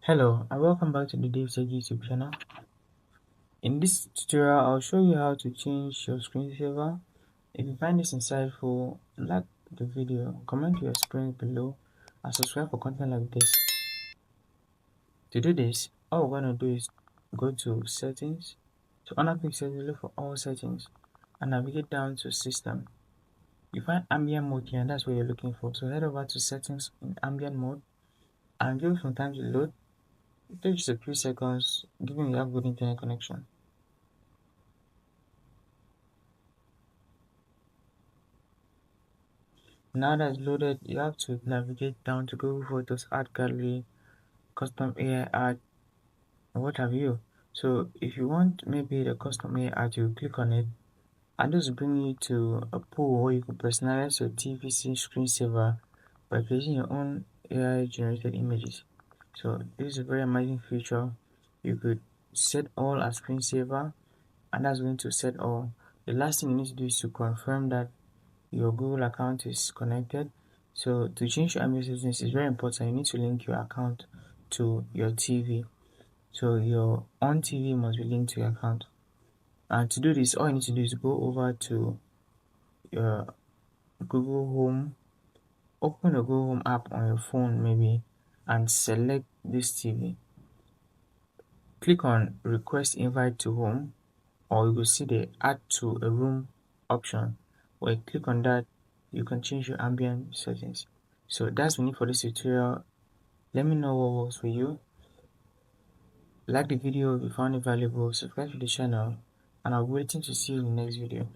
Hello and welcome back to the DaveTech YouTube channel. In this tutorial, I'll show you how to change your screensaver. If you find this insightful, like the video, comment your experience below, and subscribe for content like this. To do this, all we're going to do is go to Settings. To unpick settings, look for All Settings and navigate down to System. You find Ambient Mode here, and that's what you're looking for. So head over to Settings in Ambient Mode and give it some time to load. It takes just a few seconds, given you have good internet connection. Now that's loaded, you have to navigate down to Google Photos, Art Gallery, Custom AI Art, and what have you. So if you want maybe the custom AI art, you click on it, and this will bring you to a pool where you can personalize your TVC screensaver by creating your own AI generated images. So this is a very amazing feature. You could set all as screensaver, and that's going to set all. The last thing you need to do is to confirm that your Google account is connected. So to change your ambient settings is very important. You need to link your account to your TV. So your Onn TV must be linked to your account. And to do this, all you need to do is go over to your Google Home, open the Google Home app on your phone maybe, and select this TV. Click on Request Invite to Home, or you will see the Add to a Room option. When you click on that, you can change your ambient settings. So that's the need for this tutorial. Let me know what works for you. Like the video if you found it valuable, subscribe to the channel, and I'll be waiting to see you in the next video.